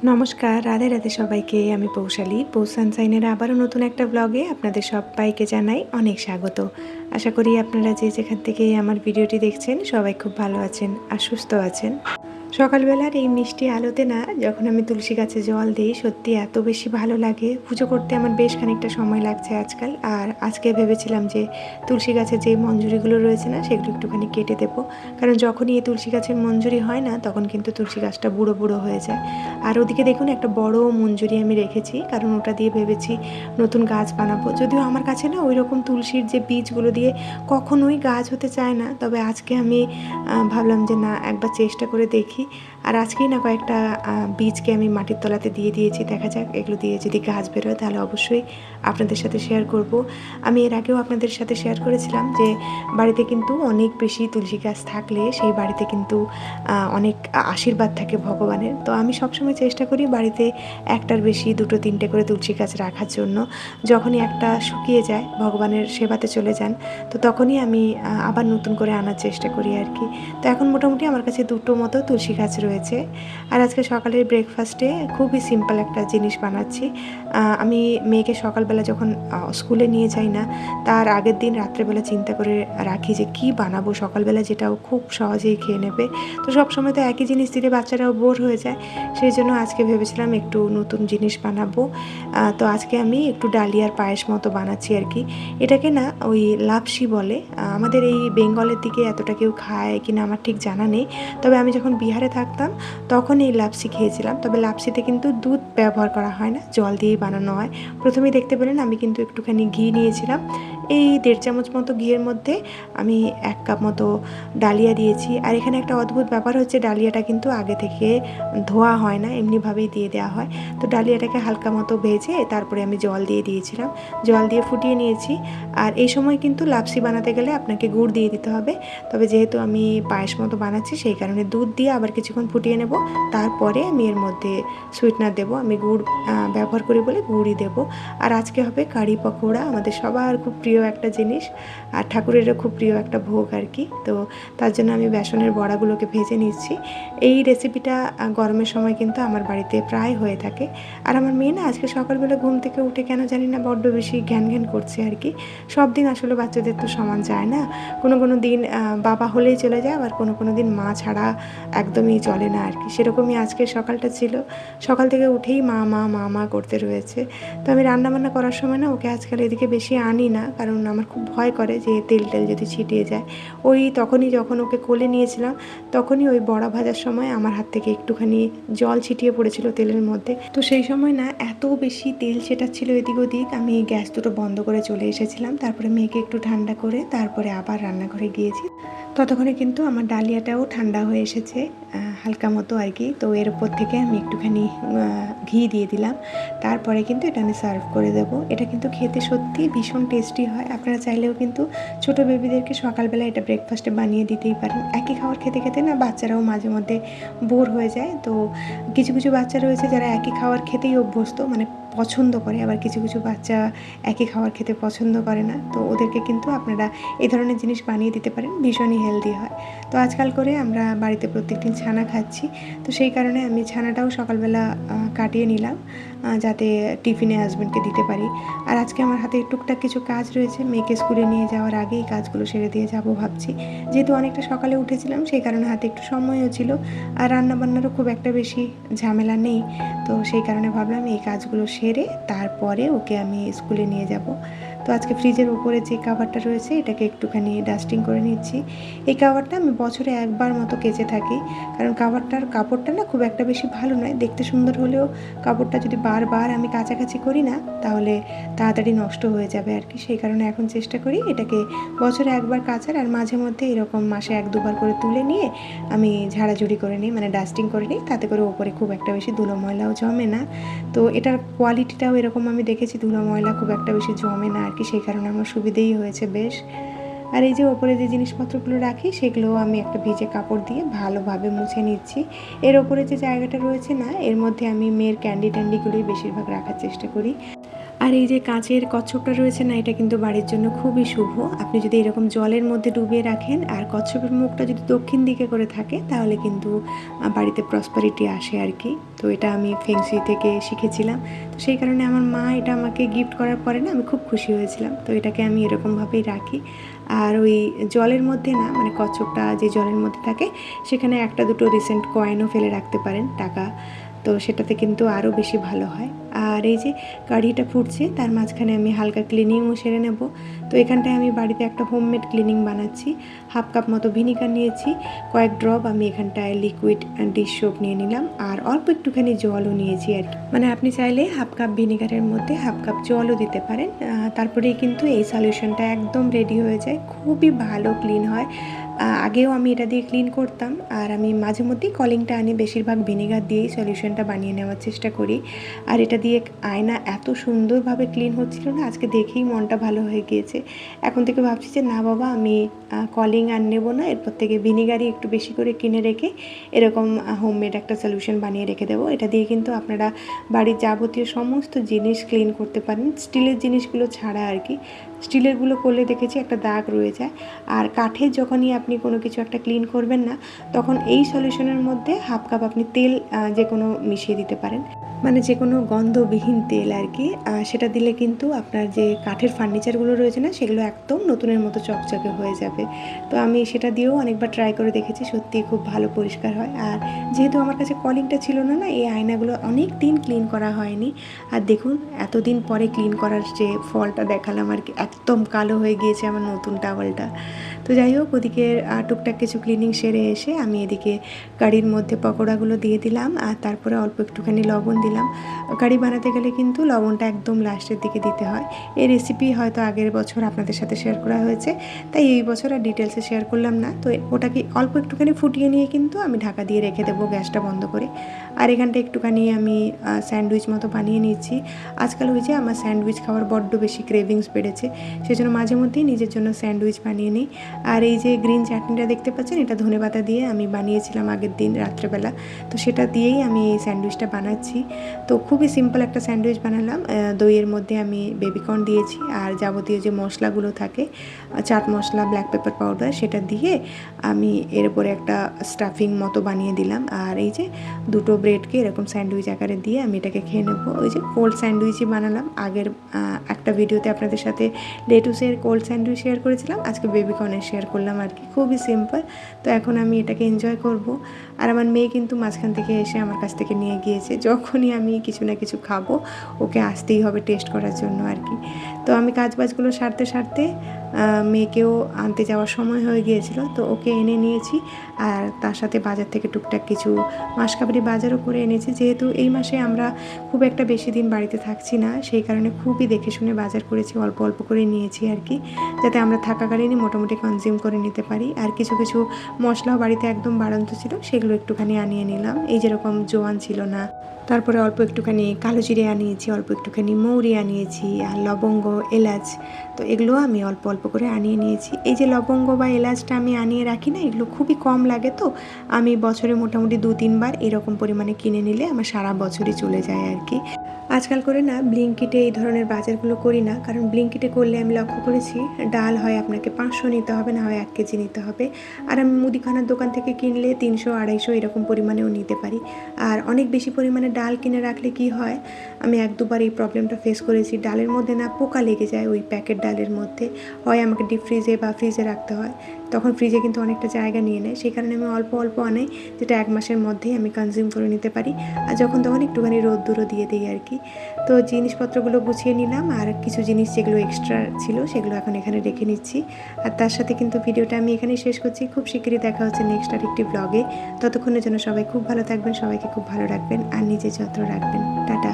নমস্কার, রাধে রাধে সবাইকে। আমি পৌশালী। পৌষ সানশাইনের আবারও নতুন একটা ব্লগে আপনাদের সবাইকে জানাই অনেক স্বাগত। আশা করি আপনারা যে যেখান থেকে আমার ভিডিওটি দেখছেন সবাই খুব ভালো আছেন আর সুস্থ আছেন। সকালবেলার এই মিষ্টি আলোতে না যখন আমি তুলসী গাছে জল দিই সত্যি এত বেশি ভালো লাগে। পুজো করতে আমার বেশ খানিকটা সময় লাগছে আজকাল। আর আজকে ভেবেছিলাম যে তুলসী গাছের যে মঞ্জুরিগুলো রয়েছে না সেগুলো একটুখানি কেটে দেবো, কারণ যখনই এই তুলসী গাছের মঞ্জুরি হয় না তখন কিন্তু তুলসী গাছটা বুড়ো বুড়ো হয়ে যায়। আর ওদিকে দেখুন একটা বড় মঞ্জুরি আমি রেখেছি, কারণ ওটা দিয়ে ভেবেছি নতুন গাছ বানাবো। যদিও আমার কাছে না ওই রকম তুলসীর যে বীজগুলো দিয়ে কখনোই গাছ হতে চায় না, তবে আজকে আমি ভাবলাম যে না, একবার চেষ্টা করে দেখি। আর আজকেই না কয়েকটা বীজকে আমি মাটির তলাতে দিয়ে দিয়েছি। দেখা যাক এগুলো দিয়ে যদি গাছ বেরোয় তাহলে অবশ্যই আপনাদের সাথে শেয়ার করব। আমি এর আগেও আপনাদের সাথে শেয়ার করেছিলাম যে বাড়িতে কিন্তু অনেক বেশি তুলসী গাছ থাকলে সেই বাড়িতে কিন্তু অনেক আশীর্বাদ থাকে ভগবানের। তো আমি সবসময় চেষ্টা করি বাড়িতে একটার বেশি, দুটো তিনটে করে তুলসী গাছ রাখার জন্য। যখনই একটা শুকিয়ে যায়, ভগবানের সেবাতে চলে যান, তো তখনই আমি আবার নতুন করে আনার চেষ্টা করি আর কি। তো এখন মোটামুটি আমার কাছে দুটো মতো তুলসী গাছ রয়েছে। আর আজকে সকালের ব্রেকফাস্টে খুবই সিম্পল একটা জিনিস বানাচ্ছি। আমি মেয়েকে সকালবেলা যখন স্কুলে নিয়ে যাই না, তার আগের দিন রাত্রেবেলা চিন্তা করে রাখি যে কি বানাবো সকালবেলা যেটাও খুব সহজেই খেয়ে নেবে। তো সবসময় তো একই জিনিস দিলে বাচ্চারাও বোর হয়ে যায়, সেই জন্য আজকে ভেবেছিলাম একটু নতুন জিনিস বানাবো। তো আজকে আমি একটু ডালিয়ার পায়েস মতো বানাচ্ছি আর কি। এটাকে না ওই লাপসি বলে। আমাদের এই বেঙ্গলের দিকে এতটা কেউ খায় কিনা আমার ঠিক জানা নেই, তবে আমি যখন বিহারে থাকতাম তখন এই লাপসি খেয়েছিলাম। তবে লাপসিতে কিন্তু দুধ ব্যবহার করা হয় না, জল দিয়েই বানানো হয়। প্রথমেই দেখতে পেলেন আমি কিন্তু একটুখানি ঘি নিয়েছিলাম। এই 1.5 চামচ মতো ঘিয়ের মধ্যে আমি 1 কাপ মতো ডালিয়া দিয়েছি। আর এখানে একটা অদ্ভুত ব্যাপার হচ্ছে, ডালিয়াটা কিন্তু আগে থেকে ধোয়া হয় না, এমনিভাবেই দিয়ে দেওয়া হয়। তো ডালিয়াটাকে হালকা মতো ভেজে তারপরে আমি জল দিয়ে দিয়েছিলাম, জল দিয়ে ফুটিয়ে নিয়েছি। আর এই সময় কিন্তু লাপসি বানাতে গেলে আপনাকে গুড় দিয়ে দিতে হবে, তবে যেহেতু আমি পায়েস মতো বানাচ্ছি সেই কারণে দুধ দিয়ে আবার কিছুক্ষণ ফুটিয়ে নেব, তারপরে আমি এর মধ্যে সুইটনার দেবো। আমি গুড় ব্যবহার করি বলে গুড়ই দেবো। আর আজকে হবে কারি পকোড়া, আমাদের সবার খুব প্রিয় একটা জিনিস, আর ঠাকুরেরও খুব প্রিয় একটা ভোগ আর কি। তো তার জন্য আমি বেসনের বড়াগুলোকে ভেজে নিচ্ছি। এই রেসিপিটা গরমের সময় কিন্তু আমার বাড়িতে প্রায় হয়ে থাকে। আর আমার মেয়ে না আজকে সকালবেলা ঘুম থেকে উঠে কেন জানি না বড্ড বেশি ঘ্যান ঘ্যান করছে আর কি। সব দিন আসলে বাচ্চাদের তো সমান যায় না, কোনো কোনো দিন বাবা হলেই চলে যায়, আবার কোনো কোনো দিন মা ছাড়া একদমই চলে না আর কি। সেরকমই আজকের সকালটা ছিল, সকাল থেকে উঠেই মা মা মা মা করতে রয়েছে। তো আমি রান্নাবান্না করার সময় না ওকে আজকাল এদিকে বেশি আনি না, কারণ আমার খুব ভয় করে যে তেল টেল যদি ছিটিয়ে যায়। ওই তখনই যখন ওকে কোলে নিয়েছিলাম তখনই ওই বড়া ভাজার সময় আমার হাত থেকে একটুখানি জল ছিটিয়ে পড়েছিল তেলের মধ্যে। তো সেই সময় না এত বেশি তেল ছেটাচ্ছিল এদিক ওদিক, আমি গ্যাস দুটো বন্ধ করে চলে এসেছিলাম। তারপরে মেয়েকে একটু ঠান্ডা করে তারপরে আবার রান্নাঘরে গিয়েছি। ততক্ষণে কিন্তু আমার ডালিয়াটাও ঠান্ডা হয়ে এসেছে হালকা মতো আর কি। তো এর উপর থেকে আমি একটুখানি ঘি দিয়ে দিলাম, তারপরে কিন্তু এটা আমি সার্ভ করে দেবো। এটা কিন্তু খেতে সত্যি ভীষণ টেস্টি হয়। আপনারা চাইলেও কিন্তু ছোটো বেবিদেরকে সকালবেলা এটা ব্রেকফাস্টে বানিয়ে দিতেই পারেন। একই খাবার খেতে খেতে না বাচ্চারাও মাঝে মধ্যে বোর হয়ে যায়। তো কিছু কিছু বাচ্চা রয়েছে যারা একই খাবার খেতেই অভ্যস্ত, মানে পছন্দ করে, আবার কিছু কিছু বাচ্চা একই খাবার খেতে পছন্দ করে না। তো ওদেরকে কিন্তু আপনারা এই ধরনের জিনিস বানিয়ে দিতে পারেন, ভীষণই হেলদি হয়। তো আজকাল করে আমরা বাড়িতে প্রত্যেকদিন ছানা খাচ্ছি, তো সেই কারণে আমি ছানাটাও সকালবেলা কাটিয়ে নিলাম যাতে টিফিনে হাজব্যান্ডকে দিতে পারি। আর আজকে আমার হাতে টুকটাক কিছু কাজ রয়েছে, মেয়েকে স্কুলে নিয়ে যাওয়ার আগেই কাজগুলো সেরে দিয়ে যাব ভাবছি। যেহেতু অনেকটা সকালে উঠেছিলাম সেই কারণে হাতে একটু সময়ও ছিল, আর রান্নাবান্নারও খুব একটা বেশি ঝামেলা নেই। তো সেই কারণে ভাবলাম এই কাজগুলো সেরে তারপরে ওকে আমি স্কুলে নিয়ে যাব। তো আজকে ফ্রিজের উপরে যে কাভারটা রয়েছে এটাকে একটুখানি ডাস্টিং করে নিচ্ছি। এই কাভারটা আমি বছরে একবার মতো কেচে থাকি, কারণ কাপড়টা না খুব একটা বেশি ভালো নয়, দেখতে সুন্দর হলেও কাপড়টা যদি বারবার আমি কাচাকাচি করি না তাহলে তাড়াতাড়ি নষ্ট হয়ে যাবে আর কি। সেই কারণে এখন চেষ্টা করি এটাকে বছরে একবার কাচার, আর মাঝে মধ্যে এরকম মাসে 1-2 বার করে তুলে নিয়ে আমি ঝাড়াঝুড়ি করে নিই, মানে ডাস্টিং করে নিই, তাতে করে ওপরে খুব একটা বেশি ধুলো ময়লাও জমে না। তো এটার কোয়ালিটিটাও এরকম আমি দেখেছি, ধুলো ময়লা খুব একটা বেশি জমে না আর কি, সেই কারণে আমার সুবিধেই হয়েছে বেশ। আর এই যে ওপরে যে জিনিসপত্রগুলো রাখি সেগুলোও আমি একটা ভিজে কাপড় দিয়ে ভালোভাবে মুছে নিচ্ছি। এর ওপরে যে জায়গাটা রয়েছে না, এর মধ্যে আমি মেয়ের ক্যান্ডিগুলোই বেশিরভাগ রাখার চেষ্টা করি। আর এই যে কাঁচের কচ্ছপটা রয়েছে না, এটা কিন্তু বাড়ির জন্য খুবই শুভ। আপনি যদি এরকম জলের মধ্যে ডুবিয়ে রাখেন আর কচ্ছপের মুখটা যদি দক্ষিণ দিকে করে থাকে তাহলে কিন্তু বাড়িতে প্রসপারিটি আসে আর কি। তো এটা আমি ফেংশি থেকে শিখেছিলাম। তো সেই কারণে আমার মা এটা আমাকে গিফট করার পরে না আমি খুব খুশি হয়েছিলাম। তো এটাকে আমি এরকমভাবেই রাখি। আর ওই জলের মধ্যে না, মানে কচ্ছপটা যে জলের মধ্যে থাকে সেখানে একটা দুটো রিসেন্ট কয়েনও ফেলে রাখতে পারেন, টাকা। তো সেটাতে কিন্তু আরও বেশি ভালো হয়। আর এই যে কাঢ়িটা ফুটছে তার মাঝখানে আমি হালকা ক্লিনিংও সেরে নেব। তো এখানটায় আমি বাড়িতে একটা হোমমেড ক্লিনিং বানাচ্ছি। হাফ কাপ মতো ভিনিগার নিয়েছি, কয়েক ড্রপ আমি এখানটায় লিকুইড ডিশ সোপ নিয়ে নিলাম, আর অল্প একটুখানি জলও নিয়েছি আর কি। মানে আপনি চাইলে হাফ কাপ ভিনিগারের মধ্যে হাফ কাপ জলও দিতে পারেন। তারপরেই কিন্তু এই সলিউশনটা একদম রেডি হয়ে যায়, খুবই ভালো ক্লিন হয়। আগেও আমি এটা দিয়ে ক্লিন করতাম, আর আমি মাঝে মধ্যেই কলিংটা আনি, বেশিরভাগ ভিনেগার দিয়েই সলিউশনটা বানিয়ে নেওয়ার চেষ্টা করি। আর এটা দিয়ে আয়না এত সুন্দরভাবে ক্লিন হচ্ছিল না, আজকে দেখেই মনটা ভালো হয়ে গিয়েছে। এখন থেকে ভাবছি যে না বাবা, আমি কলিং আর নেবো না, এরপর থেকে ভিনেগারই একটু বেশি করে কিনে রেখে এরকম হোমমেড একটা সলিউশন বানিয়ে রেখে দেবো। এটা দিয়ে কিন্তু আপনারা বাড়ির যাবতীয় সমস্ত জিনিস ক্লিন করতে পারেন, স্টিলের জিনিসগুলো ছাড়া আর কি। স্টিলেরগুলো করলে দেখেছি একটা দাগ রয়ে যায়, আর কাঠের যখনই আপনি কোনো কিছু একটা ক্লিন করবেন না, তখন এই সলিউশনের মধ্যে হাফ কাপ আপনি তেল যে কোনো মিশিয়ে দিতে পারেন, মানে যে কোনো গন্ধবিহীন তেল আর কি। সেটা দিলে কিন্তু আপনার যে কাঠের ফার্নিচারগুলো রয়েছে না, সেগুলো একদম নতুনের মতো চকচকে হয়ে যাবে। তো আমি সেটা দিয়েও অনেকবার ট্রাই করে দেখেছি, সত্যিই খুব ভালো পরিষ্কার হয়। আর যেহেতু আমার কাছে কলিংটা ছিল না, এই আয়নাগুলো অনেক দিন ক্লিন করা হয়নি। আর দেখুন এতদিন পরে ক্লিন করার যে ফলটা দেখালাম আর কি, একদম কালো হয়ে গিয়েছে আমার নতুন টাওয়ালটা। তো যাই হোক, ওদিকে টুকটাক কিছু ক্লিনিং সেরে এসে আমি এদিকে কারির মধ্যে পকোড়াগুলো দিয়ে দিলাম, আর তারপরে অল্প একটুখানি লবণ দিলাম। কারি বানাতে গেলে কিন্তু লবণটা একদম লাস্টের দিকে দিতে হয়। এই রেসিপি হয়তো আগের বছর আপনাদের সাথে শেয়ার করা হয়েছে, তাই এই বছর আর ডিটেলসে শেয়ার করলাম না। তো ওটাকে অল্প একটুখানি ফুটিয়ে নিয়ে কিন্তু আমি ঢাকা দিয়ে রেখে দেবো গ্যাসটা বন্ধ করে। আর এখানটা একটুখানি আমি স্যান্ডউইচ মতো বানিয়ে নিচ্ছি। আজকাল ওই যে আমার স্যান্ডউইচ খাওয়ার বড্ড বেশি ক্রেভিংস বেড়েছে, সেজন্য মাঝে মধ্যেই নিজের জন্য স্যান্ডউইচ বানিয়ে নিই। আর এই যে গ্রিন চাটনিটা দেখতে পাচ্ছেন, এটা ধনেপাতা দিয়ে আমি বানিয়েছিলাম আগের দিন রাত্রেবেলা। তো সেটা দিয়েই আমি এই স্যান্ডউইচটা বানাচ্ছি। তো খুবই সিম্পল একটা স্যান্ডউইচ বানালাম। দইয়ের মধ্যে আমি বেবিকর্ন দিয়েছি, আর যাবতীয় যে মশলাগুলো থাকে, chaat masala, black pepper powder, সেটা দিয়ে আমি এর উপরে একটা স্টাফিং মতো বানিয়ে দিলাম। আর এই যে দুটো ব্রেডকে এরকম স্যান্ডউইচ আকারে দিয়ে আমি এটাকে খেয়ে নেবো। ওই যে কোল্ড স্যান্ডউইচই বানালাম। আগের একটা ভিডিওতে আপনাদের সাথে লেটুসের কোল্ড স্যান্ডউইচ শেয়ার করেছিলাম, আজকে বেবিকর্নের শেয়ার করলাম আর কি, খুবই সিম্পল। তো এখন আমি এটাকে এনজয় করব। আর আমার মেয়ে কিন্তু মাঝখান থেকে এসে আমার কাছ থেকে নিয়ে গিয়েছে, যখনই আমি কিছু না কিছু খাবো ওকে আসতেই হবে টেস্ট করার জন্য আর কি। তো আমি কাজবাজগুলো সারতে সারতে মেয়েকেও আনতে যাওয়ার সময় হয়ে গিয়েছিল, তো ওকে এনে নিয়েছি। আর তার সাথে বাজার থেকে টুকটাক কিছু মাসকাবারি বাজারও করে এনেছি, যেহেতু এই মাসে আমরা খুব একটা বেশি দিন বাড়িতে থাকছি না, সেই কারণে খুবই দেখে শুনে বাজার করেছি, অল্প অল্প করে নিয়েছি আর কি, যাতে আমরা থাকাকালীনই মোটামুটি কনজিউম করে নিতে পারি। আর কিছু কিছু মশলাও বাড়িতে একদম বাড়ন্ত ছিল, সেগুলো একটুখানি আনিয়ে নিলাম। এই যেরকম জোয়ান ছিল না, তারপরে অল্প একটুখানি কালো জিরে আনিয়েছি, অল্প একটুখানি মৌরি আনিয়েছি, আর লবঙ্গ, এলাচ, তো এগুলো আমি অল্প অল্প করে আনিয়ে নিয়েছি। এই যে লবঙ্গ বা এলাচটা আমি আনিয়ে রাখি না, এগুলো খুবই কম লাগে, তো আমি বছরে মোটামুটি 2-3 বার এরকম পরিমাণে কিনে নিলে আমার সারা বছরই চলে যায় আর কি। আজকাল করে না ব্লিঙ্কিটে এই ধরনের বাজারগুলো করি না, কারণ ব্লিঙ্কিটে করলে আমি লক্ষ্য করেছি ডাল হয় আপনাকে 500 নিতে হবে, না হয় 1 কেজি নিতে হবে। আর আমি মুদিখানার দোকান থেকে কিনলে 300-250 এরকম পরিমাণেও নিতে পারি। আর অনেক বেশি পরিমাণে ডাল কিনে রাখলে কি হয়, আমি 1-2 বার এই প্রবলেমটা ফেস করেছি, ডালের মধ্যে না পোকা লেগে যায় ওই প্যাকেট ডালের মধ্যে, হয় আমাকে ডিপ ফ্রিজে বা ফ্রিজে রাখতে হয়, তখন ফ্রিজে কিন্তু অনেকটা জায়গা নিয়ে নেয়। সেই কারণে আমি অল্প অল্প আনাই, যেটা 1 মাসের মধ্যেই আমি কনজিউম করে নিতে পারি। আর যখন তখন একটুখানি রোদ্দুরও দিয়ে দিই আর কি। তো জিনিসপত্রগুলো গুছিয়ে নিলাম, আর কিছু জিনিস যেগুলো এক্সট্রা ছিল সেগুলো এখন এখানে রেখে নিচ্ছি। আর তার সাথে কিন্তু ভিডিওটা আমি এখানেই শেষ করছি। খুব শীঘ্রই দেখা হচ্ছে নেক্সট আরেকটি ব্লগে। ততক্ষণের জন্য সবাই খুব ভালো থাকবেন, সবাইকে খুব ভালো রাখবেন, আর নিজের যত্ন রাখবেন। টাটা।